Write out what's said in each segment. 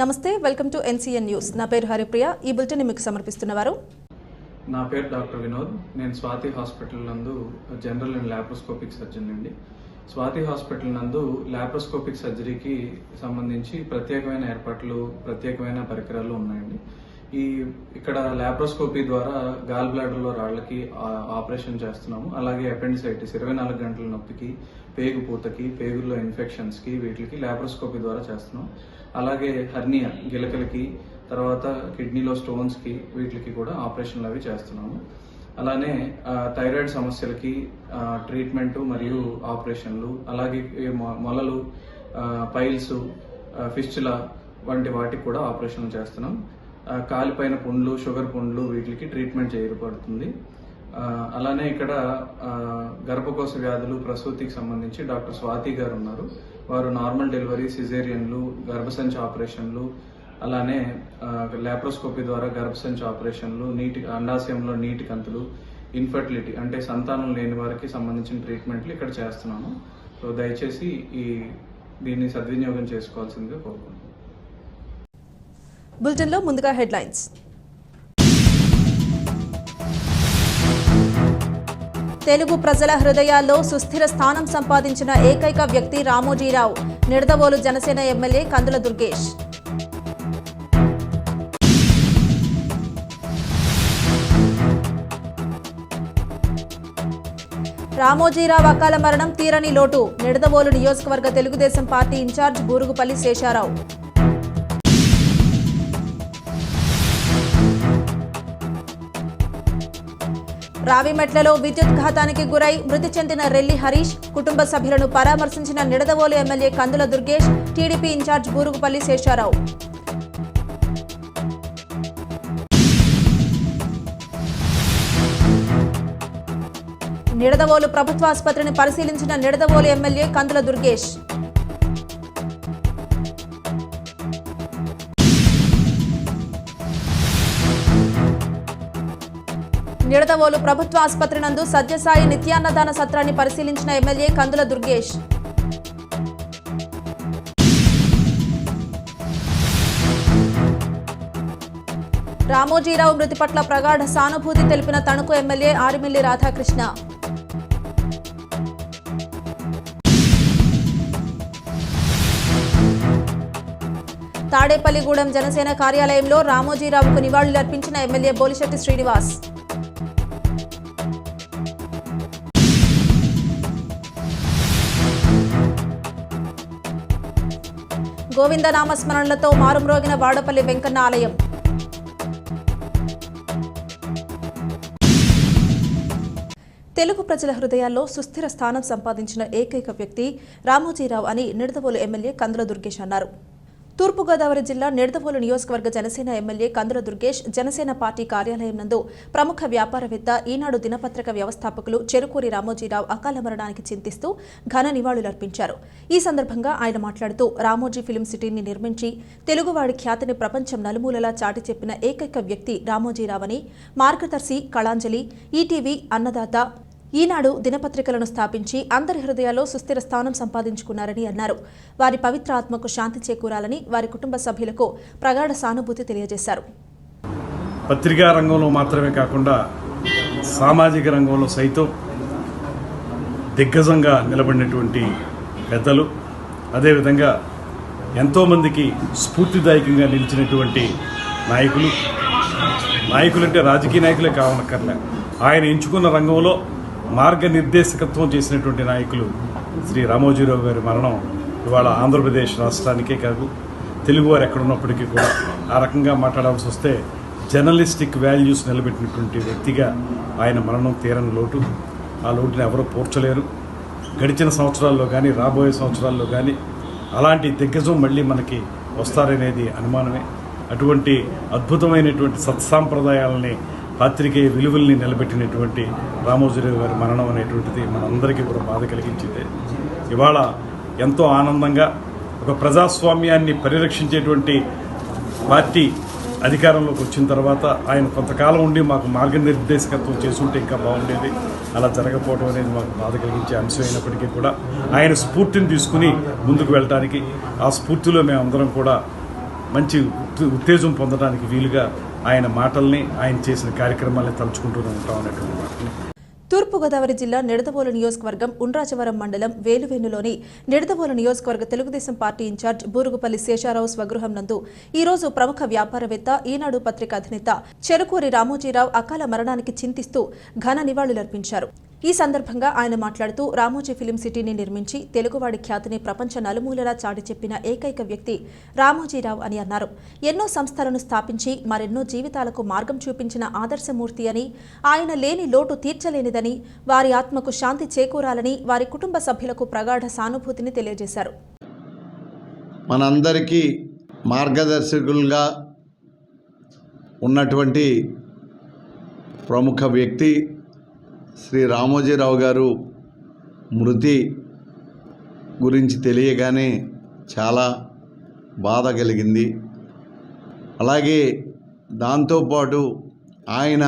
నమస్తే, welcome to NCN news. నా పేరు హరిప్రియ. ఈ బులెటిన్ మీకు సమర్పిస్తున్నవారు. నా పేరు డాక్టర్ వినోద్. నేను స్వాతి హాస్పిటల్ నందు జనరల్ అండ్ లాప్రోస్కోపిక్ సర్జన్ అండి. స్వాతి హాస్పిటల్ నందు లాప్రోస్కోపిక్ సర్జరీకి సంబంధించి ప్రత్యేకమైన ఏర్పాట్లు, ప్రత్యేకమైన పరికరాలు ఉన్నాయండి. ఇక్కడ లాప్రోస్కోపీ ద్వారా గాల్ బ్లాడర్లో రాళ్లకి ఆపరేషన్ చేస్తున్నాము. అలాగే అపెండిసైటిస్ 24 గంటల నొప్పికి, పేగు పూతకి, పేగుల్లో ఇన్ఫెక్షన్స్కి వీటికి లాప్రోస్కోపీ ద్వారా చేస్తున్నాం. అలాగే హర్నియా గిలకలకి, తర్వాత కిడ్నీలో స్టోన్స్కి వీటికి కూడా ఆపరేషన్లు అవి చేస్తున్నాము. అలానే థైరాయిడ్ సమస్యలకి ట్రీట్మెంట్ మరియు ఆపరేషన్లు, అలాగే మొలలు, పైల్స్, ఫిస్టులా వంటి వాటికి కూడా ఆపరేషన్లు చేస్తున్నాం. కాలిపైన పుండ్లు, షుగర్ పుండ్లు వీటికి ట్రీట్మెంట్ చేయబడుతుంది. అలానే ఇక్కడ గర్భకోశ వ్యాధులు, ప్రసూతికి సంబంధించి డాక్టర్ స్వాతి గారు ఉన్నారు. వారు నార్మల్ డెలివరీ, సిజేరియన్లు, గర్భసంచి ఆపరేషన్లు, అలానే లాప్రోస్కోపీ ద్వారా గర్భసంచి ఆపరేషన్లు, అండాశయంలో నీటి కంతులు, ఇన్ఫర్టిలిటీ అంటే సంతానం లేని వారికి సంబంధించిన ట్రీట్మెంట్లు ఇక్కడ చేస్తున్నాము. సో దయచేసి దీన్ని సద్వినియోగం చేసుకోవాల్సిందిగా కోరుకుంటున్నాను. బులెటిన్లో ముందుగా హెడ్లైన్స్. తెలుగు ప్రజల హృదయాల్లో సుస్థిర స్థానం సంపాదించిన ఏకైక వ్యక్తి రామోజీరావు. నిడదవోలు జనసేన ఎమ్మెల్యే కందుల దుర్గేష్. రామోజీరావు అకాల మరణం తీరని లోటు. నిడదవోలు నియోజకవర్గ తెలుగుదేశం పార్టీ ఇన్ఛార్జ్ బూరుగుపల్లి శేషారావు. రావిమెట్లలో విద్యుత్ ఘాతానికి గురై మృతి చెందిన రెల్లి హరీష్. కుటుంబ సభ్యులను పరామర్శించిన Nidadavolu MLA Kandula Durgesh, TDP incharge Burugupalli Sesha Rao. Nidadavolu ప్రభుత్వ ఆసుపత్రిని పరిశీలించిన నిడదవోలు ఎమ్మెల్యే కందుల దుర్గేష్. నిడదవోలు ప్రభుత్వ ఆసుపత్రి నందు సత్యసాయి నిత్యాన్నదాన సత్రాన్ని పరిశీలించిన ఎమ్మెల్యే కందుల దుర్గేష్. రామోజీరావు మృతి పట్ల ప్రగాఢ సానుభూతి తెలిపిన తణుకు ఎమ్మెల్యే ఆరిమిల్లి రాధాకృష్ణ. తాడేపల్లిగూడెం జనసేన కార్యాలయంలో రామోజీరావుకు నివాళులర్పించిన ఎమ్మెల్యే బోలిశెట్టి శ్రీనివాస్. గోవింద నామస్మరణలతో మారుమ్రోగిన వాడపల్లి వెంకన్న ఆలయం. తెలుగు ప్రజల హృదయాల్లో సుస్థిర స్థానం సంపాదించిన ఏకైక వ్యక్తి రామోజీరావు అని నిడదవోలు ఎమ్మెల్యే కందుల దుర్గేష్ అన్నారు. తూర్పుగోదావరి జిల్లా నిడదవోలు నియోజకవర్గ జనసేన ఎమ్మెల్యే కందుల దుర్గేష్ జనసేన పార్టీ కార్యాలయం నందు ప్రముఖ వ్యాపారవేత్త, ఈనాడు దినపత్రిక వ్యవస్థాపకులు చెరుకూరి రామోజీరావు అకాల మరణానికి చింతిస్తూ ఘన నివాళులర్పించారు. ఈ సందర్భంగా ఆయన మాట్లాడుతూ రామోజీ ఫిల్మ్ సిటీని నిర్మించి తెలుగువాడి ఖ్యాతిని ప్రపంచం నలుమూలలా చాటి చెప్పిన ఏకైక వ్యక్తి రామోజీరావని, మార్గదర్శి, కళాంజలి, ఈటీవీ, అన్నదాత, ఈనాడు దినపత్రికలను స్థాపించి అందరి హృదయాల్లో సుస్థిర స్థానం సంపాదించుకున్నారని అన్నారు. వారి పవిత్ర ఆత్మకు శాంతి చేకూరాలని వారి కుటుంబ సభ్యులకు ప్రగాఢ సానుభూతి తెలియజేశారు. పత్రికా రంగంలో మాత్రమే కాకుండా సామాజిక రంగంలో సైతం దిగ్గజంగా నిలబడినటువంటి పెద్దలు, అదేవిధంగా ఎంతోమందికి స్ఫూర్తిదాయకంగా నిలిచినటువంటి నాయకులంటే రాజకీయ నాయకులే కావనక్కర్లే, ఆయన ఎంచుకున్న రంగంలో మార్గనిర్దేశకత్వం చేసినటువంటి నాయకులు శ్రీ రామోజీరావు గారి మరణం ఇవాళ ఆంధ్రప్రదేశ్ రాష్ట్రానికే కాదు, తెలుగువారు ఎక్కడున్నప్పటికీ కూడా ఆ రకంగా మాట్లాడాల్సి వస్తే జర్నలిస్టిక్ వాల్యూస్ నిలబెట్టినటువంటి వ్యక్తిగా ఆయన మరణం తీరని లోటు. ఆ లోటుని ఎవరూ పూడ్చలేరు. గడిచిన సంవత్సరాల్లో కానీ రాబోయే సంవత్సరాల్లో కానీ అలాంటి దిగ్గజం మళ్ళీ మనకి వస్తారనేది అనుమానమే. అటువంటి అద్భుతమైనటువంటి సత్సాంప్రదాయాలని, పాత్రికేయ విలువల్ని నిలబెట్టినటువంటి రామోజీరావు గారి మరణం అనేటువంటిది మనందరికీ కూడా బాధ కలిగించింది. ఇవాళ ఎంతో ఆనందంగా ఒక ప్రజాస్వామ్యాన్ని పరిరక్షించేటువంటి పార్టీ అధికారంలోకి వచ్చిన తర్వాత ఆయన కొంతకాలం ఉండి మాకు మార్గనిర్దేశకత్వం చేసుంటే ఇంకా బాగుండేది. అలా జరగకపోవడం అనేది మాకు బాధ కలిగించే అంశం అయినప్పటికీ కూడా ఆయన స్ఫూర్తిని తీసుకుని ముందుకు వెళ్ళడానికి, ఆ స్ఫూర్తిలో మేమందరం కూడా మంచి ఉత్తేజం పొందడానికి వీలుగా ఆయన మాటల్ని, ఆయన చేసిన కార్యక్రమాలని తలుచుకుంటూనే ఉంటాం అనేటువంటి మాటని. తూర్పుగోదావరి జిల్లా నిడదవోలు నియోజకవర్గం ఉండ్రాజవరం మండలం వేలువేనులోని నిడదవోలు నియోజకవర్గ తెలుగుదేశం పార్టీ ఇన్ఛార్జ్ బూరుగుపల్లి శేషారావు స్వగృహం నందు ఈ రోజు ప్రముఖ వ్యాపారవేత్త ఈనాడు పత్రిక అధినేత చెరుకూరి రామోజీరావు అకాల మరణానికి చింతిస్తూ ఘన నివాళులర్పించారు. ఈ సందర్భంగా ఆయన మాట్లాడుతూ రామోజీ ఫిలిం సిటీని నిర్మించి తెలుగువాడి ఖ్యాతిని ప్రపంచ నలుమూలలా చాటి చెప్పిన ఏకైక వ్యక్తి రామోజీరావు అని అన్నారు. ఎన్నో సంస్థలను స్థాపించి మరెన్నో జీవితాలకు మార్గం చూపించిన ఆదర్శమూర్తి అని, ఆయన లేని లోటు తీర్చలేనిదని, వారి ఆత్మకు శాంతి చేకూరాలని వారి కుటుంబ సభ్యులకు ప్రగాఢ సానుభూతిని తెలియజేశారు. మనందరికీ మార్గదర్శకులుగా ఉన్నటువంటి ప్రముఖ వ్యక్తి శ్రీ రామోజీరావు గారు మృతి గురించి తెలియగానే చాలా బాధ కలిగింది. అలాగే దాంతోపాటు ఆయన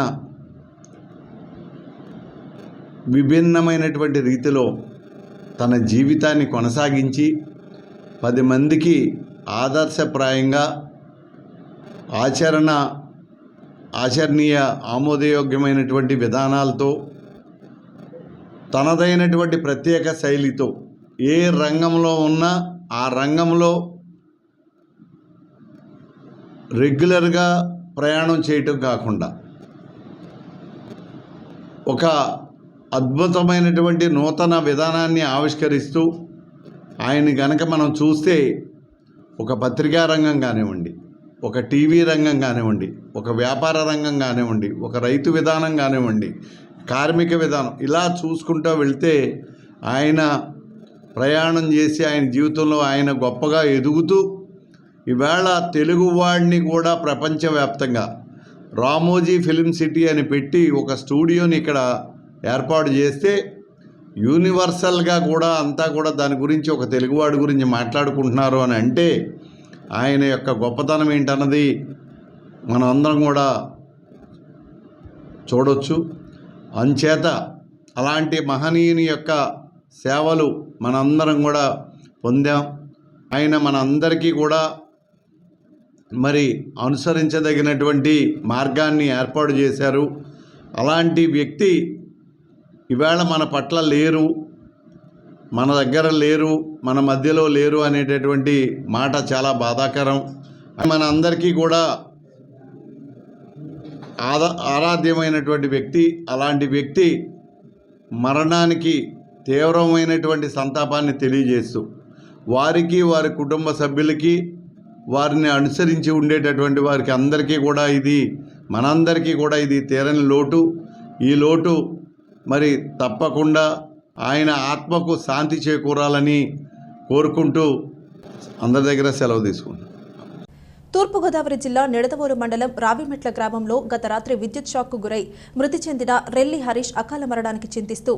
విభిన్నమైనటువంటి రీతిలో తన జీవితాన్ని కొనసాగించి 10 మందికి ఆదర్శప్రాయంగా ఆచరణీయ ఆమోదయోగ్యమైనటువంటి విధానాలతో తనదైనటువంటి ప్రత్యేక శైలితో ఏ రంగంలో ఉన్నా ఆ రంగంలో రెగ్యులర్గా ప్రయాణం చేయటం కాకుండా ఒక అద్భుతమైనటువంటి నూతన విధానాన్ని ఆవిష్కరిస్తూ ఆయన కనుక మనం చూస్తే ఒక పత్రికా రంగం కానివ్వండి, ఒక టీవీ రంగం కానివ్వండి, ఒక వ్యాపార రంగం కానివ్వండి, ఒక రైతు విధానం కానివ్వండి, కార్మిక విధానం, ఇలా చూసుకుంటూ వెళ్తే ఆయన ప్రయాణం చేసి ఆయన జీవితంలో ఆయన గొప్పగా ఎదుగుతూ ఈవేళ తెలుగువాడిని కూడా ప్రపంచవ్యాప్తంగా రామోజీ ఫిలిం సిటీ అని పెట్టి ఒక స్టూడియోని ఇక్కడ ఏర్పాటు చేస్తే యూనివర్సల్గా కూడా అంతా కూడా దాని గురించి ఒక తెలుగువాడి గురించి మాట్లాడుకుంటున్నారు అని అంటే ఆయన యొక్క గొప్పతనం ఏంటన్నది మనం అందరం కూడా చూడొచ్చు. అంచేత అలాంటి మహనీయుని యొక్క సేవలు మనందరం కూడా పొందాం. ఆయన మనందరికీ కూడా మరి అనుసరించదగినటువంటి మార్గాన్ని ఏర్పాటు చేశారు. అలాంటి వ్యక్తి ఈవేళ మన పట్ల లేరు, మన దగ్గర లేరు, మన మధ్యలో లేరు అనేటటువంటి మాట చాలా బాధాకరం. మన అందరికీ కూడా ఆరాధ్యమైనటువంటి వ్యక్తి. అలాంటి వ్యక్తి మరణానికి తీవ్రమైనటువంటి సంతాపాన్ని తెలియజేస్తూ వారికి, వారి కుటుంబ సభ్యులకి, వారిని అనుసరించి ఉండేటటువంటి వారికి అందరికీ కూడా మనందరికీ కూడా ఇది తీరని లోటు. ఈ లోటు మరి తప్పకుండా ఆయన ఆత్మకు శాంతి చేకూరాలని కోరుకుంటూ అందరి దగ్గర సెలవు తీసుకుంటాం. తూర్పుగోదావరి జిల్లా నిడదవోలు మండలం రావిమెట్ల గ్రామంలో గత రాత్రి విద్యుత్ షాక్కు గురై మృతి చెందిన రెల్లి హరీష్ అకాల మరణానికి చింతిస్తూ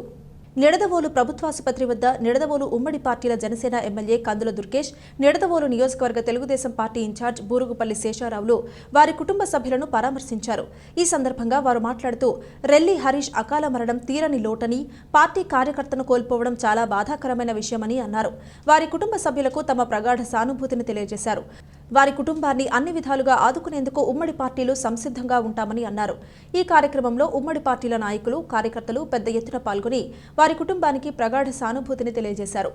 నిడదవోలు ప్రభుత్వాసుపత్రి వద్ద నిడదవోలు ఉమ్మడి పార్టీల జనసేన ఎమ్మెల్యే కందుల దుర్గేష్, నిడదవోలు నియోజకవర్గ తెలుగుదేశం పార్టీ ఇన్ఛార్జ్ బూరుగుపల్లి శేషారావులు వారి కుటుంబ సభ్యులను పరామర్శించారు. ఈ సందర్భంగా వారు మాట్లాడుతూ రెల్లి హరీష్ అకాల మరణం తీరని లోటని, పార్టీ కార్యకర్తను కోల్పోవడం చాలా బాధాకరమైన విషయమని అన్నారు. వారి కుటుంబ సభ్యులకు తమ ప్రగాఢ సానుభూతిని తెలియజేశారు. వారి కుటుంబాన్ని అన్ని విధాలుగా ఆదుకునేందుకు ఉమ్మడి పార్టీలు సంసిద్ధంగా ఉంటామని అన్నారు. ఈ కార్యక్రమంలో ఉమ్మడి పార్టీల నాయకులు, కార్యకర్తలు పెద్ద ఎత్తున పాల్గొని వారి కుటుంబానికి ప్రగాఢ సానుభూతిని తెలియజేశారు.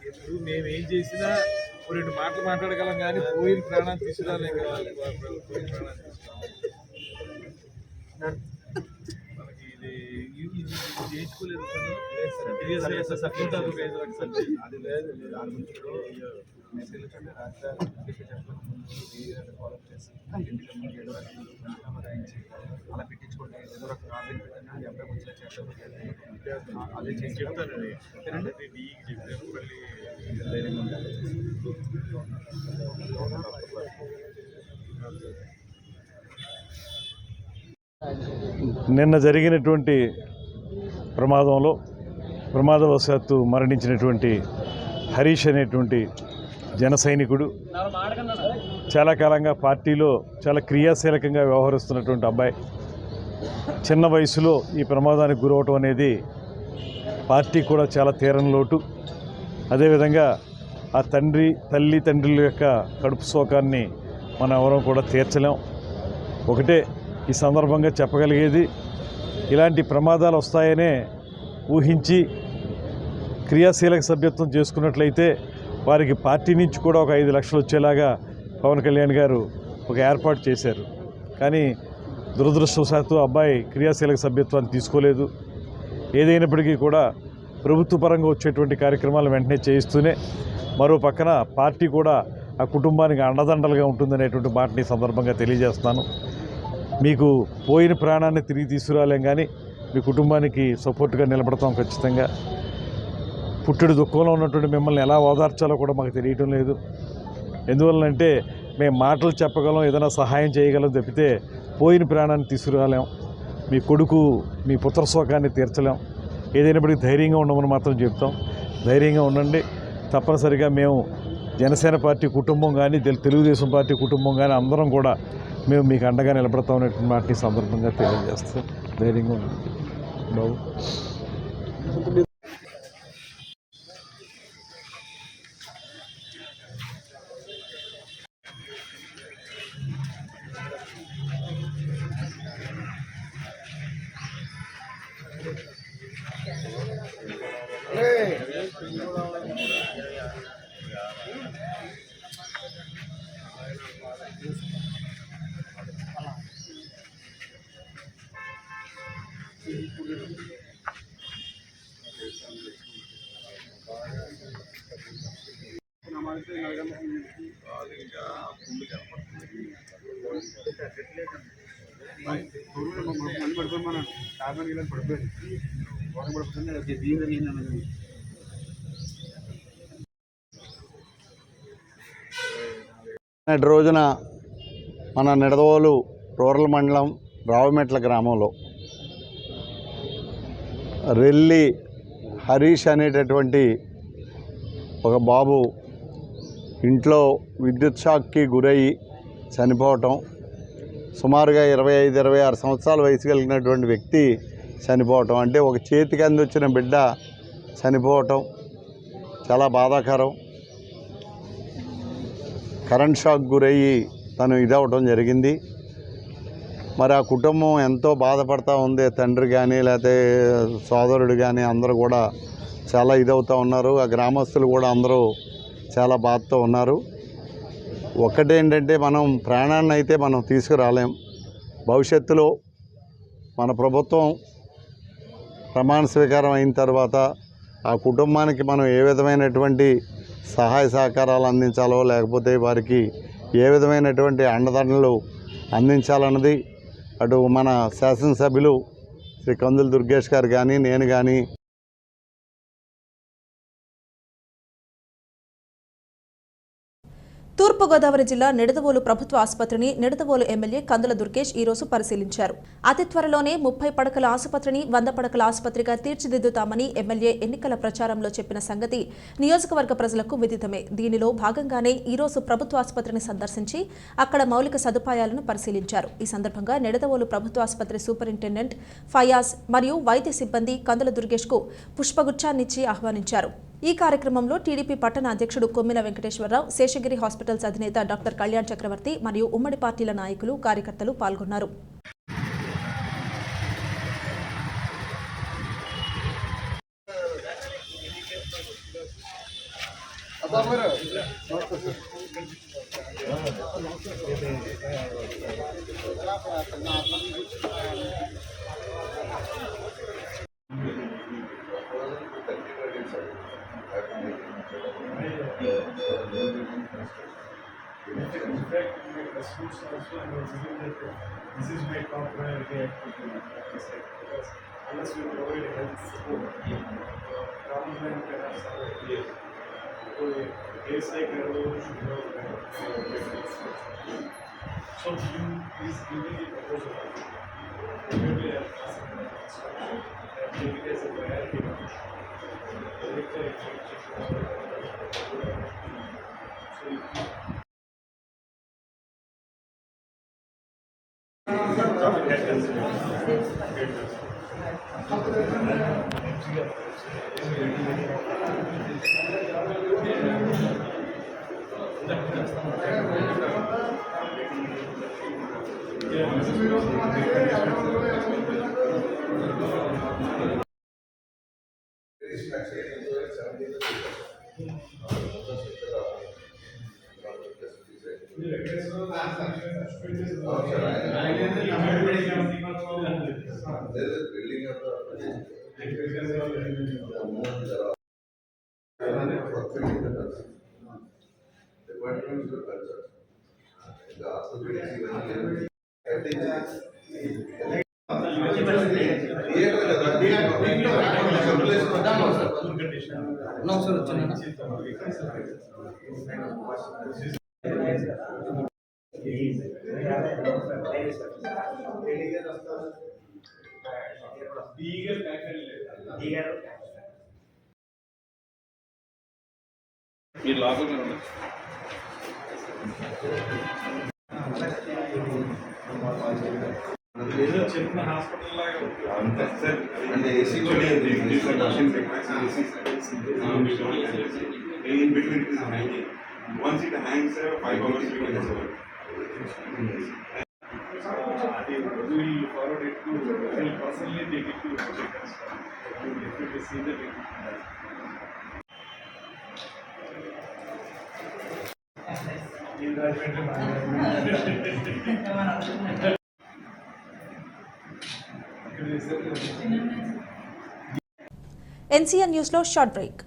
ఇప్పుడు మేమేం చేసినా 2 మాటలు మాట్లాడగలం కానీ పోయిన ప్రాణాన్ని తీసుకురాలేం కదా. మనకి ఇది చేయించుకోలేదు. అది లేదు అలా పెట్టించుకోండి. ఏదో ఒక ప్రాబ్లం పెట్టండి, అబ్బాయి వచ్చిన చేస్తాను అదే చేసి చెప్తానండి. చెప్పాను మళ్ళీ ధైర్యంగా ఉండాలి. నిన్న జరిగినటువంటి ప్రమాదవశాత్తు మరణించినటువంటి హరీష్ అనేటువంటి జన సైనికుడు, చాలా కాలంగా పార్టీలో చాలా క్రియాశీలకంగా వ్యవహరిస్తున్నటువంటి అబ్బాయి చిన్న వయసులో ఈ ప్రమాదానికి గురవటం అనేది పార్టీ కూడా చాలా తీరని లోటు. అదేవిధంగా ఆ తల్లిదండ్రుల యొక్క కడుపు శోకాన్ని మనం ఎవరం కూడా తీర్చలేం. ఒకటే ఈ సందర్భంగా చెప్పగలిగేది, ఇలాంటి ప్రమాదాలు వస్తాయనే ఊహించి క్రియాశీలక సభ్యత్వం చేసుకున్నట్లయితే వారికి పార్టీ నుంచి కూడా ఒక 5 లక్షలు వచ్చేలాగా పవన్ కళ్యాణ్ గారు ఒక ఏర్పాటు చేశారు. కానీ దురదృష్టవశాత్తు అబ్బాయి క్రియాశీలక సభ్యత్వాన్ని తీసుకోలేదు. ఏదైనప్పటికీ కూడా ప్రభుత్వ పరంగా వచ్చేటువంటి కార్యక్రమాలు వెంటనే చేయిస్తూనే మరో పక్కన పార్టీ కూడా ఆ కుటుంబానికి అండదండలుగా ఉంటుందనేటువంటి మాటని సందర్భంగా తెలియజేస్తున్నాను. మీకు పోయిన ప్రాణాన్ని తిరిగి తీసుకురాలేం, కానీ మీ కుటుంబానికి సపోర్ట్గా నిలబడతాం ఖచ్చితంగా. పుట్టెడు దుఃఖంలో ఉన్నటువంటి మిమ్మల్ని ఎలా ఓదార్చాలో కూడా మాకు తెలియటం లేదు. ఎందువల్లంటే మేము మాటలు చెప్పగలం, ఏదైనా సహాయం చేయగలం తప్పితే పోయిన ప్రాణాన్ని తీసుకురాలేం, మీ కొడుకు మీ పుత్ర శోకాన్ని తీర్చలేం. ఏదైనప్పటికీ ధైర్యంగా ఉండమని మాత్రం చెప్తాం. ధైర్యంగా ఉండండి. తప్పనిసరిగా మేము జనసేన పార్టీ కుటుంబం కానీ తెలుగుదేశం పార్టీ కుటుంబం కానీ అందరం కూడా మేము మీకు అండగా నిలబడతాం అనేటువంటి మాటని సందర్భంగా తెలియజేస్తాం. ధైర్యంగా ఉండండి బాబు. నేటి రోజున మన నిడదవోలు రూరల్ మండలం రావుమెట్ల గ్రామంలో రెల్లి హరీష్ అనేటటువంటి ఒక బాబు ఇంట్లో విద్యుత్ షాక్కి గురయ్యి చనిపోవటం, సుమారుగా 25-26 సంవత్సరాల వయసు కలిగినటువంటి వ్యక్తి చనిపోవటం, అంటే ఒక చేతికి అందించిన బిడ్డ చనిపోవటం చాలా బాధాకరం. కరెంట్ షాక్ గురయ్యి తను ఇదవటం జరిగింది. మరి ఆ కుటుంబం ఎంతో బాధపడతా ఉంది. తండ్రి కానీ లేకపోతే సోదరుడు కానీ అందరూ కూడా చాలా ఇదవుతూ ఉన్నారు. ఆ గ్రామస్తులు కూడా అందరూ చాలా బాధతో ఉన్నారు. ఒక్కటేంటంటే మనం ప్రాణాన్ని అయితే మనం తీసుకురాలేం. భవిష్యత్తులో మన ప్రభుత్వం ప్రమాణ స్వీకారం అయిన తర్వాత ఆ కుటుంబానికి మనం ఏ విధమైనటువంటి సహాయ సహకారాలు అందించాలో, లేకపోతే వారికి ఏ విధమైనటువంటి అండదండలు అందించాలన్నది అటు మన శాసనసభ్యులు శ్రీ కందుల దుర్గేష్ గారు కానీ నేను కానీ తూర్పుగోదావరి జిల్లా నిడదవోలు ప్రభుత్వ ఆసుపత్రిని నిడదవోలు ఎమ్మెల్యే కందుల దుర్గేష్ ఈ రోజు పరిశీలించారు. అతి త్వరలోనే 30 పడకల ఆసుపత్రిని 100 పడకల ఆసుపత్రిగా తీర్చిదిద్దుతామని ఎమ్మెల్యే ఎన్నికల ప్రచారంలో చెప్పిన సంగతి నియోజకవర్గ ప్రజలకు విదితమే. దీనిలో భాగంగానే ఈ రోజు ప్రభుత్వ ఆసుపత్రిని సందర్శించి అక్కడ మౌలిక సదుపాయాలను పరిశీలించారు. ఈ సందర్భంగా నిడదవోలు ప్రభుత్వ ఆసుపత్రి సూపరింటెండెంట్ ఫయాజ్ మరియు వైద్య సిబ్బంది కందుల దుర్గేష్ కు పుష్పగుచ్చాన్నిచ్చి ఆహ్వానించారు. ఈ కార్యక్రమంలో టీడీపీ పట్టణ అధ్యక్షుడు కొమ్మిన వెంకటేశ్వరరావు, శేషగిరి హాస్పిటల్స్ అధినేత డాక్టర్ కళ్యాణ్ చక్రవర్తి మరియు ఉమ్మడి పార్టీల నాయకులు, కార్యకర్తలు పాల్గొన్నారు. This is my top priority activity, because unless we provide health support, government cannot survive. So a case like Nidavallu should have so you please give me the proposal. Usually a construction and take it as a priority. మీరు లోపల ఏదో చెప్పిన hospital లాగా అంతే sir అంటే AC కూడా machine in between it is hanging. Once it hangs, 5 hours we can serve. We will forward it to, I will personally take it to checkers. You will definitely see the treatment. NCN news లో short break.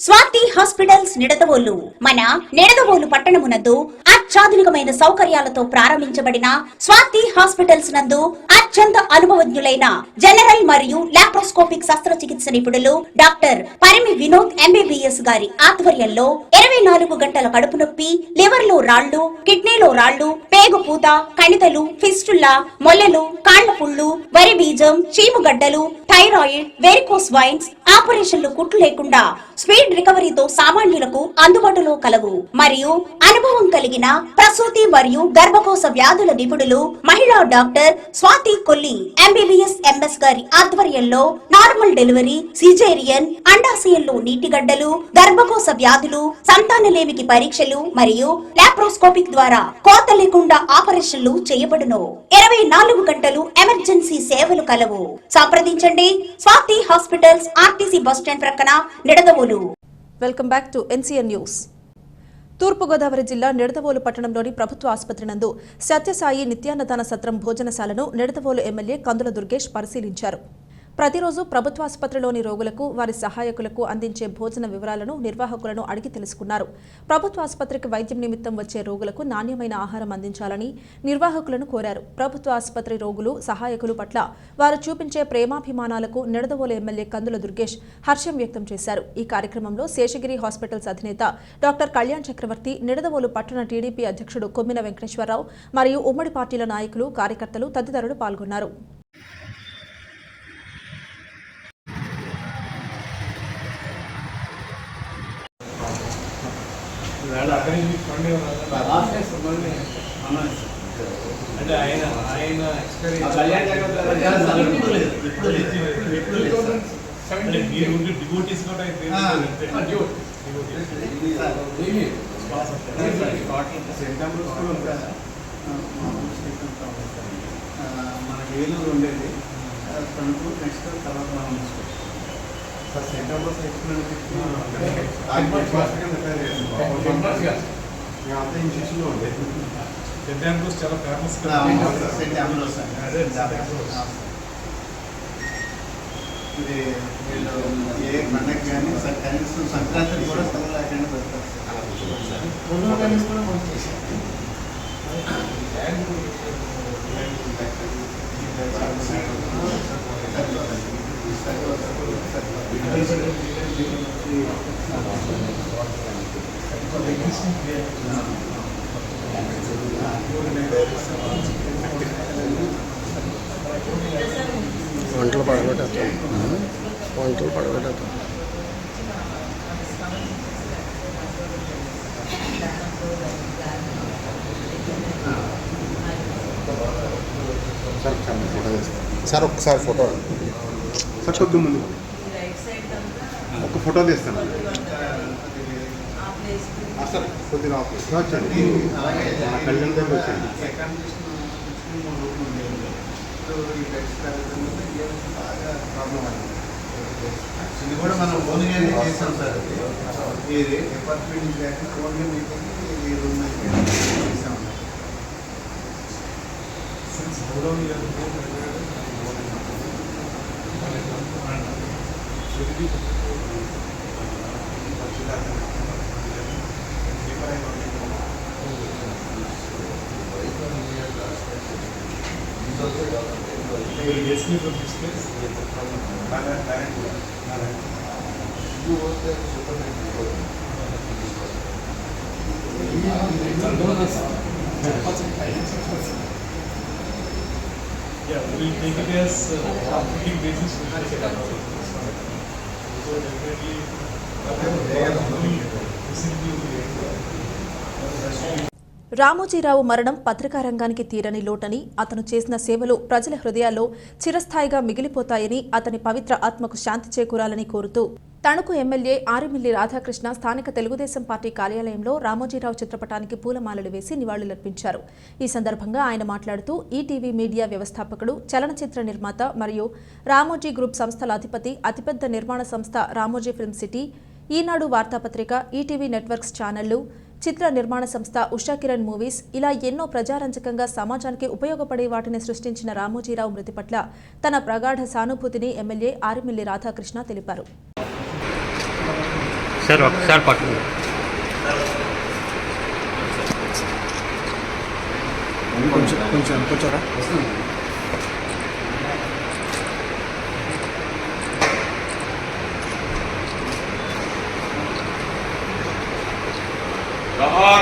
Swathi hospitals Nidadavolu మన నిడదవోలు పట్టణమునందు అత్యాధునికమైన సౌకర్యాలతో ప్రారంభించబడిన Swathi hospitals నందు అత్యంత అనుభవజ్ఞులైన general మరియు laparoscopic శస్త్రచికిత్స నిపుణులు డాక్టర్ పరిమి వినోద్ ఎంబీబీఎస్ గారి ఆధ్వర్యంలో 24 గంటల కడుపు నొప్పి, లివర్ లో రాళ్లు, కిడ్నీలో రాళ్లు, పేగు పూత, కణితలు, ఫిస్టులా, మొల్లలు, కాళ్ల పుళ్ళు, వరి బీజం, చీముగడ్డలు, థైరాయిడ్, వెరికోస్ వైన్స్ ఆపరేషన్లు కుట్లు లేకుండా స్పీడ్ రికవరీతో సామాన్యులకు అందుబాటులో కలవు. మరియు అనుభవం కలిగిన ప్రసూతి మరియు గర్భకోశ వ్యాధుల నిపుణులు మహిళా doctor Swathi Kolli MBBS MS గారి ఆధ్వర్యంలో నార్మల్ డెలివరీ, సిజేరియన్, అండాశయంలో నీటిగడ్డలు, గర్భకోశ వ్యాధులు, సంతానలేమికి పరీక్షలు మరియు లాప్రోస్కోపిక్ ద్వారా కోత లేకుండా ఆపరేషన్లు చేయబడును. 24 గంటలు ఎమర్జెన్సీ సేవలు కలవు. సంప్రదించండి స్వాతి హాస్పిటల్స్, ఆర్టీసీ బస్టాండ్ ప్రక్కన, Nidadavolu. Welcome back to NCN news. తూర్పుగోదావరి జిల్లా నిడదవోలు పట్టణంలోని ప్రభుత్వ ఆసుపత్రి నందు సత్యసాయి నిత్యాన్నదాన సత్రం భోజనశాలను నిడదవోలు ఎమ్మెల్యే కందుల దుర్గేష్ పరిశీలించారు. ప్రతిరోజు ప్రభుత్వాసుపత్రిలోని రోగులకు, వారి సహాయకులకు అందించే భోజన వివరాలను నిర్వాహకులను అడిగి తెలుసుకున్నారు. ప్రభుత్వ ఆసుపత్రికి వైద్యం నిమిత్తం వచ్చే రోగులకు నాణ్యమైన ఆహారం అందించాలని నిర్వాహకులను కోరారు. ప్రభుత్వ ఆసుపత్రి రోగులు, సహాయకులు పట్ల వారు చూపించే ప్రేమాభిమానాలకు నిడదవోలు ఎమ్మెల్యే కందుల దుర్గేష్ హర్షం వ్యక్తం చేశారు. ఈ కార్యక్రమంలో శేషగిరి హాస్పిటల్స్ అధినేత డాక్టర్ కళ్యాణ్ చక్రవర్తి, నిడదవోలు పట్టణ టీడీపీ అధ్యక్షుడు కొమ్మిన వెంకటేశ్వరరావు మరియు ఉమ్మడి పార్టీల నాయకులు, కార్యకర్తలు తదితరులు పాల్గొన్నారు. అంటే ఆయన మీరు డివోటీస్ కూడా మనకి ఏలూరు ఉండేది తణుకు, నెక్స్ట్ తర్వాత మనం సార్ సెంట్ ఆఫ్ అంతా ఇన్స్టిట్యూషన్లో ఉండేది. సెంట్ ఆంబ్రోస్ చాలా ఫేమస్. సెంట్ ఆంబ్రోస్ ఇది వీళ్ళు ఏ పండగ కానీ కనీసం సంక్రాంతికి కూడా సెలవు లేకుండా పెడతారు. పొద్దున కనీసం కూడా మనం చేశాం. వంటలు పడగొట్టేస్తాం. వంటలు పడగొట్టేస్తాం. సార్ ఒక్కసారి ఫోటో సార్ కొద్ది ముందు ఒక ఫోటో తీస్తాను సార్. కొద్దిగా వచ్చండి మన కళ్యాణ దగ్గర వచ్చండి. ఇది కూడా మనం ఓన్గానే చేస్తాం సార్. ఇది డిపార్ట్మెంట్ కానీ ఓన్గా మీటింగ్ ఈ రూమ్ చేసాం. Yeah, we'll take it as weekly basis. So definitely, Ramoji Rao మరణం పత్రికా రంగానికి తీరని లోటని, అతను చేసిన సేవలు ప్రజల హృదయాల్లో చిరస్థాయిగా మిగిలిపోతాయని, అతని పవిత్ర ఆత్మకు శాంతి చేకూరాలని కోరుతూ తణుకు ఎమ్మెల్యే ఆరిమిల్లి రాధాకృష్ణ స్థానిక తెలుగుదేశం పార్టీ కార్యాలయంలో రామోజీరావు చిత్రపటానికి పూలమాలలు వేసి నివాళులర్పించారు. ఈ సందర్భంగా ఆయన మాట్లాడుతూ ఈటీవీ మీడియా వ్యవస్థాపకుడు, చలనచిత్ర నిర్మాత మరియు రామోజీ గ్రూప్ సంస్థల అధిపతి, అతిపెద్ద నిర్మాణ సంస్థ రామోజీ ఫిల్మ్ సిటీ, ఈనాడు వార్తాపత్రిక, ఈటీవీ నెట్వర్క్స్ ఛానళ్లు, చిత్ర నిర్మాణ సంస్థ ఉషా కిరణ్ మూవీస్, ఇలా ఎన్నో ప్రజారంజకంగా సమాజానికి ఉపయోగపడే వాటిని సృష్టించిన రామోజీరావు మృతి పట్ల తన ప్రగాఢ సానుభూతిని ఎమ్మెల్యే ఆరిమిల్లి రాధాకృష్ణ తెలిపారు. సార్ ఒకసారి పక్కన కొంచెం కూర్చోరా.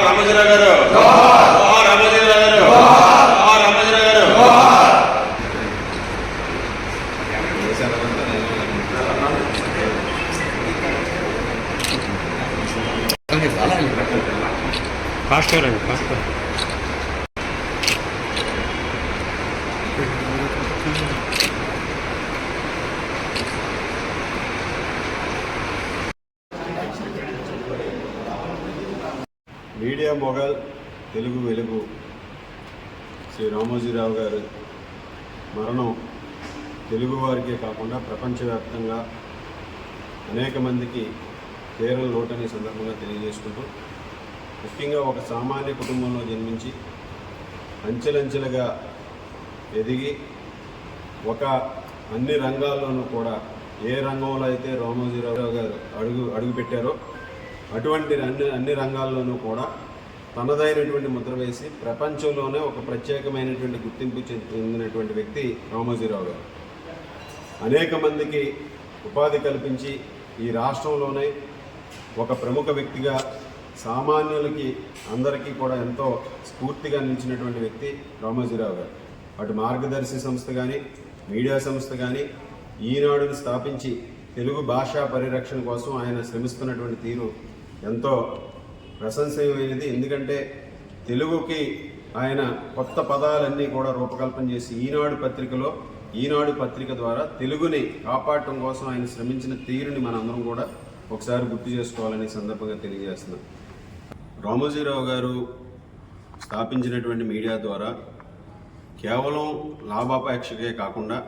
రామోజీరావు గారు, రామోజీరావు గారు, రామోజీరావు గారు. ఫాస్ట్ రండి, ఫాస్ట్. మీడియా మొగల్, తెలుగు వెలుగు శ్రీ రామోజీరావు గారు మరణం తెలుగు వారికే కాకుండా ప్రపంచవ్యాప్తంగా అనేక మందికి తీరని లోటని సందర్భంగా తెలియజేసుకుంటూ, ముఖ్యంగా ఒక సామాన్య కుటుంబంలో జన్మించి అంచెలంచెలుగా ఎదిగి ఒక అన్ని రంగాల్లోనూ కూడా ఏ రంగంలో అయితే రామోజీరావు గారు అడుగుపెట్టారో అటువంటి అన్ని రంగాల్లోనూ కూడా తనదైనటువంటి ముద్ర వేసి ప్రపంచంలోనే ఒక ప్రత్యేకమైనటువంటి గుర్తింపు చెందినటువంటి వ్యక్తి రామోజీరావు గారు. అనేక మందికి ఉపాధి కల్పించి ఈ రాష్ట్రంలోనే ఒక ప్రముఖ వ్యక్తిగా సామాన్యులకి అందరికీ కూడా ఎంతో స్ఫూర్తిగా నిలిచినటువంటి వ్యక్తి రామోజీరావు గారు. అటు మార్గదర్శి సంస్థ కానీ, మీడియా సంస్థ కానీ, ఈనాడుని స్థాపించి తెలుగు భాషా పరిరక్షణ కోసం ఆయన శ్రమిస్తున్నటువంటి తీరు ఎంతో ప్రశంసనీయమైనది. ఎందుకంటే తెలుగుకి ఆయన కొత్త పదాలన్నీ కూడా రూపకల్పన చేసి ఈనాడు పత్రిక ద్వారా తెలుగుని కాపాడటం కోసం ఆయన శ్రమించిన తీరుని మనందరం కూడా ఒకసారి గుర్తు చేసుకోవాలని సందర్భంగా తెలియజేస్తున్నాం. రామోజీరావు గారు స్థాపించినటువంటి మీడియా ద్వారా కేవలం లాభాపేక్షకే కాకుండా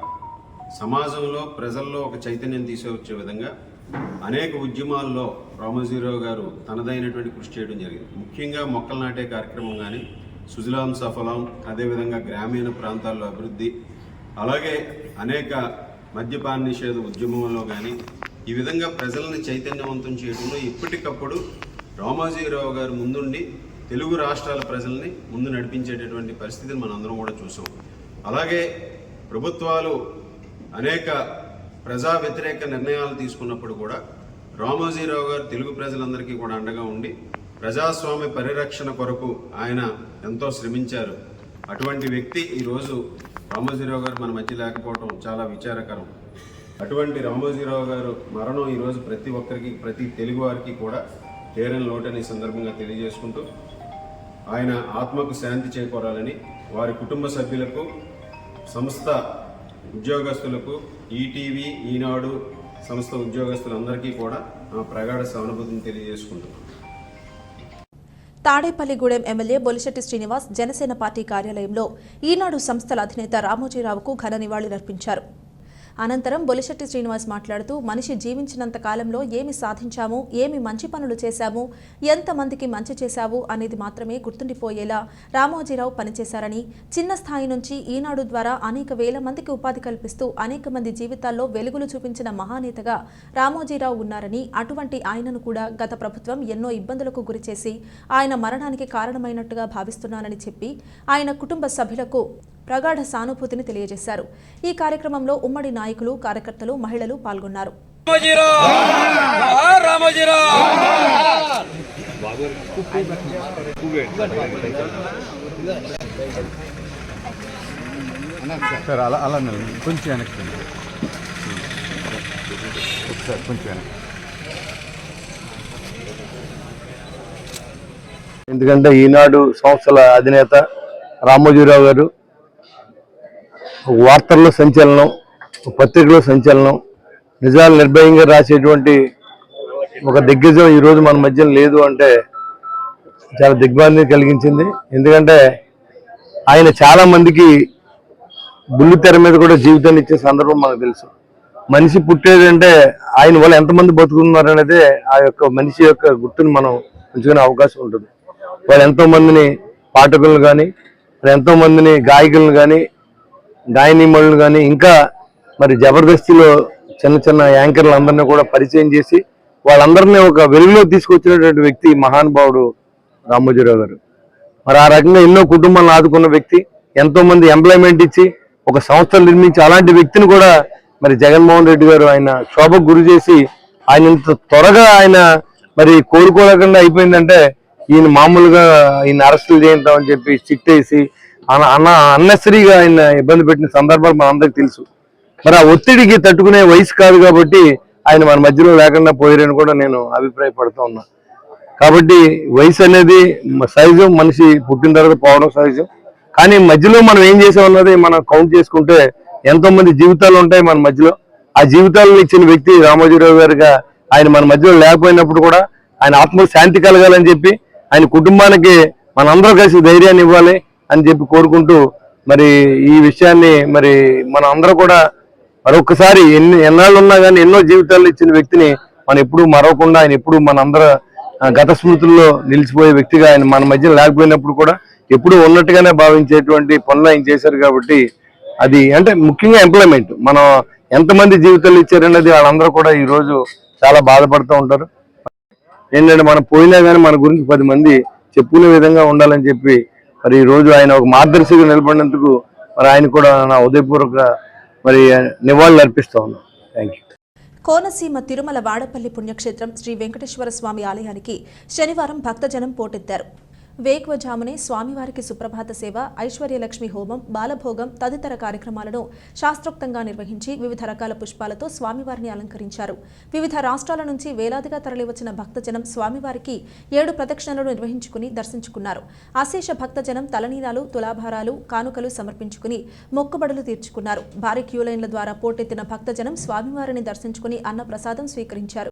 సమాజంలో ప్రజల్లో ఒక చైతన్యం తీసుకొచ్చే విధంగా అనేక ఉద్యమాల్లో రామోజీరావు గారు తనదైనటువంటి కృషి చేయడం జరిగింది. ముఖ్యంగా మొక్కలు నాటే కార్యక్రమం కానీ, సుజలాం సఫలాం, అదేవిధంగా గ్రామీణ ప్రాంతాల్లో అభివృద్ధి, అలాగే అనేక మద్యపాన నిషేధ ఉద్యమంలో కానీ ఈ విధంగా ప్రజలను చైతన్యవంతం చేయడంలో ఇప్పటికప్పుడు రామోజీరావు గారు ముందుండి తెలుగు రాష్ట్రాల ప్రజల్ని ముందు నడిపించేటటువంటి పరిస్థితిని మనందరం కూడా చూసాం. అలాగే ప్రభుత్వాలు అనేక ప్రజా వ్యతిరేక నిర్ణయాలు తీసుకున్నప్పుడు కూడా రామోజీరావు గారు తెలుగు ప్రజలందరికీ కూడా అండగా ఉండి ప్రజాస్వామ్య పరిరక్షణ కొరకు ఆయన ఎంతో శ్రమించారు. అటువంటి వ్యక్తి ఈరోజు రామోజీరావు గారు మన మధ్య లేకపోవడం చాలా విచారకరం. అటువంటి రామోజీరావు గారు మరణం ఈరోజు ప్రతి ఒక్కరికి, ప్రతి తెలుగు వారికి కూడా తీరని లోటని సందర్భంగా తెలియజేసుకుంటూ ఆయన ఆత్మకు శాంతి చేకూరాలని వారి కుటుంబ సభ్యులకు, సంస్థ ఉద్యోగస్తులకు, ఈటీవీ, ఈనాడు సంస్థ ఉద్యోగస్తులందరికీ కూడా ప్రగాఢ సానుభూతిని తెలియజేసుకుంటున్నాం. తాడేపల్లిగూడెం ఎమ్మెల్యే బొలిశెట్టి శ్రీనివాస్ జనసేన పార్టీ కార్యాలయంలో ఈనాడు సంస్థల అధినేత రామోజీరావుకు ఘన నివాళులర్పించారు. అనంతరం బొలిశెట్టి శ్రీనివాస్ మాట్లాడుతూ మనిషి జీవించినంత కాలంలో ఏమి సాధించాము, ఏమి మంచి పనులు చేశాము, ఎంతమందికి మంచి చేశావు అనేది మాత్రమే గుర్తుండిపోయేలా రామోజీరావు పనిచేశారని, చిన్న స్థాయి నుంచి ఈనాడు ద్వారా అనేక వేల మందికి ఉపాధి కల్పిస్తూ అనేక మంది జీవితాల్లో వెలుగులు చూపించిన మహానేతగా రామోజీరావు ఉన్నారని, అటువంటి ఆయనను కూడా గత ప్రభుత్వం ఎన్నో ఇబ్బందులకు గురిచేసి ఆయన మరణానికి కారణమైనట్టుగా భావిస్తున్నానని చెప్పి ఆయన కుటుంబ సభ్యులకు ప్రగాఢ సానుభూతిని తెలియజేశారు. ఈ కార్యక్రమంలో ఉమ్మడి నాయకులు, కార్యకర్తలు, మహిళలు పాల్గొన్నారు. ఎందుకంటే ఈనాడు సంస్థల అధినేత రామోజీరావు గారు వార్తల్లో సంచలనం, పత్రికలో సంచలనం, నిజాలు నిర్భయంగా రాసేటువంటి ఒక దిగ్గజం ఈరోజు మన మధ్య లేదు అంటే చాలా దిగ్భ్రాంతిని కలిగించింది. ఎందుకంటే ఆయన చాలా మందికి బుల్లి తెర మీద కూడా జీవితాన్ని ఇచ్చే సందర్భం మనకు తెలుసు. మనిషి పుట్టేదంటే ఆయన వల్ల ఎంతమంది బతుకుతున్నారనేదే ఆ యొక్క మనిషి యొక్క గుర్తుని మనం ఉంచుకునే అవకాశం ఉంటుంది. వాళ్ళు ఎంతో మందిని పాఠకులను కానీ, ఎంతో మందిని గాయకులను కానీ, గాయనీమణులు కానీ, ఇంకా మరి జబర్దస్తిలో చిన్న చిన్న యాంకర్లు అందరినీ కూడా పరిచయం చేసి వాళ్ళందరినీ ఒక వెలుగులో తీసుకొచ్చినటువంటి వ్యక్తి మహానుభావుడు రామోజీరావు గారు. మరి ఆ రకంగా ఎన్నో కుటుంబాలను ఆదుకున్న వ్యక్తి, ఎంతో మంది ఎంప్లాయ్మెంట్ ఇచ్చి ఒక సంస్థలు నిర్మించి అలాంటి వ్యక్తిని కూడా మరి జగన్మోహన్ రెడ్డి గారు ఆయన శోభకు గురి చేసి ఆయన ఇంత త్వరగా ఆయన మరి కోరుకోలేకుండా అయిపోయిందంటే ఈయన మామూలుగా ఈయన అరెస్టులు చేయించామని చెప్పి స్ట్రిక్ట్ వేసి అన్నెసరీగా ఆయన ఇబ్బంది పెట్టిన సందర్భాలు మనందరికీ తెలుసు. మరి ఆ ఒత్తిడికి తట్టుకునే వయసు కాదు కాబట్టి ఆయన మన మధ్యలో లేకుండా పోయారని కూడా నేను అభిప్రాయపడుతూ ఉన్నా. కాబట్టి వయసు అనేది సహజం, మనిషి పుట్టిన తర్వాత పోవడం సహజం. కానీ మధ్యలో మనం ఏం చేసామన్నది మనం కౌంట్ చేసుకుంటే ఎంతో మంది జీవితాలు ఉంటాయి మన మధ్యలో. ఆ జీవితాలను ఇచ్చిన వ్యక్తి రామోజీరావు గారుగా ఆయన మన మధ్యలో లేకపోయినప్పుడు కూడా ఆయన ఆత్మకు శాంతి కలగాలని చెప్పి ఆయన కుటుంబానికి మనందరూ కలిసి ధైర్యాన్ని ఇవ్వాలి అని చెప్పి కోరుకుంటూ మరి ఈ విషయాన్ని మరి మన అందరూ కూడా మరొకసారి ఎన్నాళ్ళు ఉన్నా కానీ ఎన్నో జీవితాలు ఇచ్చిన వ్యక్తిని మనం ఎప్పుడూ మరవకుండా ఆయన ఎప్పుడు మనందరూ గత స్మృతుల్లో నిలిచిపోయే వ్యక్తిగా ఆయన మన మధ్య లేకపోయినప్పుడు కూడా ఎప్పుడూ ఉన్నట్టుగానే భావించేటువంటి పనులు ఆయన చేశారు. కాబట్టి అది అంటే ముఖ్యంగా ఎంప్లాయ్మెంట్ మనం ఎంతమంది జీవితాలు ఇచ్చారనేది వాళ్ళందరూ కూడా ఈరోజు చాలా బాధపడుతూ ఉంటారు. ఏంటంటే మనం పోయినా కానీ మన గురించి 10 మంది చెప్పుకునే విధంగా ఉండాలని చెప్పి మరి ఈ రోజు ఆయన ఒక మార్గదర్శిగా నిలబడినందుకు మరి ఆయన కూడా నా ఉదయపూర్వక మరి నివాళులు అర్పిస్తా ఉన్నాను. Thank you. కోనసీమ తిరుమల వాడపల్లి పుణ్యక్షేత్రం శ్రీ వెంకటేశ్వర స్వామి ఆలయానికి శనివారం భక్తజనం పోటెత్తారు. వేకువజామునే స్వామివారికి సుప్రభాత సేవ, ఐశ్వర్యలక్ష్మి హోమం, బాలభోగం తదితర కార్యక్రమాలను శాస్త్రోక్తంగా నిర్వహించి వివిధ రకాల పుష్పాలతో స్వామివారిని అలంకరించారు. వివిధ రాష్ట్రాల నుంచి వేలాదిగా తరలివచ్చిన భక్తజనం స్వామివారికి 7 ప్రదక్షిణలను నిర్వహించుకుని దర్శించుకున్నారు. అశేష భక్తజనం తలనీలాలు, తులాభారాలు, కానుకలు సమర్పించుకుని మొక్కుబడులు తీర్చుకున్నారు. భారీ క్యూలైన్ల ద్వారా పోటెత్తిన భక్తజనం స్వామివారిని దర్శించుకుని అన్నప్రసాదం స్వీకరించారు.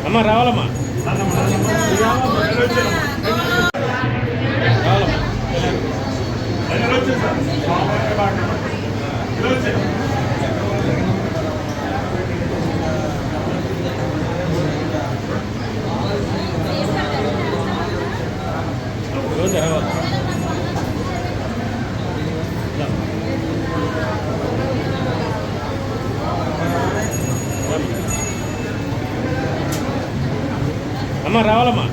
అమ్మ రావాలమ్మా. అమ్మ రావాలమ్మా.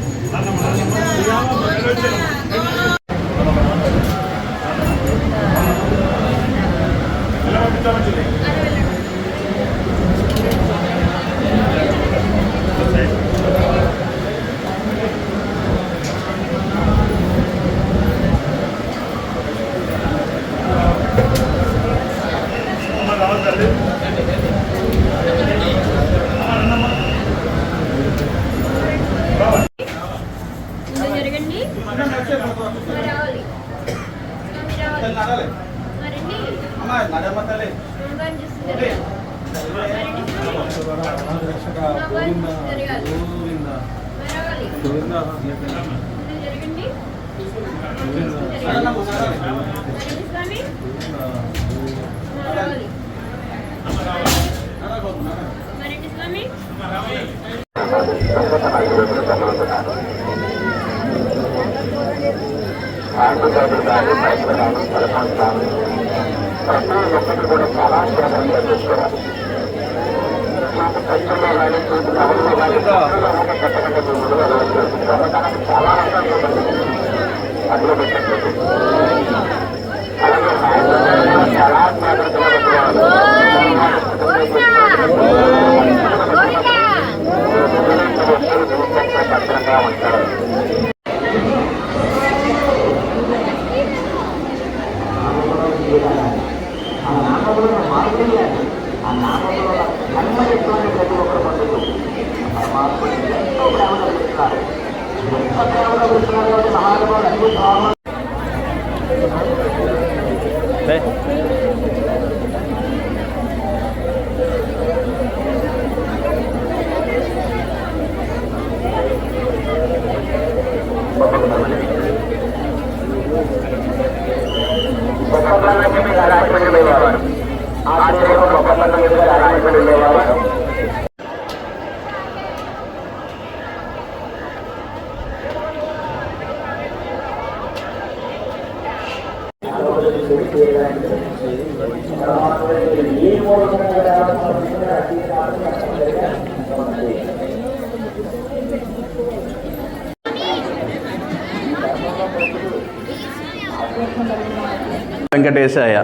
వెంకటేశయ్య.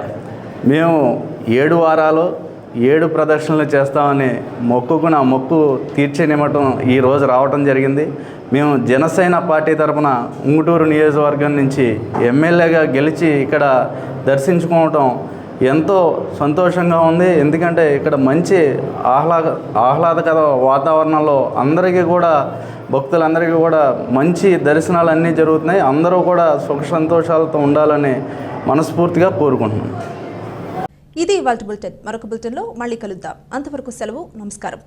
మేము 7 వారాలు 7 ప్రదర్శనలు చేస్తామని మొక్కుకున్న మొక్కు తీర్చే నిమిత్తం ఈరోజు రావటం జరిగింది. మేము జనసేన పార్టీ తరఫున ఉంగుటూరు నియోజకవర్గం నుంచి ఎమ్మెల్యేగా గెలిచి ఇక్కడ దర్శించుకోవటం ఎంతో సంతోషంగా ఉంది. ఎందుకంటే ఇక్కడ మంచి ఆహ్లాదకర వాతావరణంలో అందరికీ కూడా భక్తులందరికీ కూడా మంచి దర్శనాలు అన్నీ జరుగుతున్నాయి. అందరూ కూడా సుఖ సంతోషాలతో ఉండాలని మనస్ఫూర్తిగా కోరుకుంటున్నాం. ఇది ఇవాల్టి బులెటిన్. మరొక బులెటిన్లో మళ్ళీ కలుద్దాం. అంతవరకు సెలవు. నమస్కారం.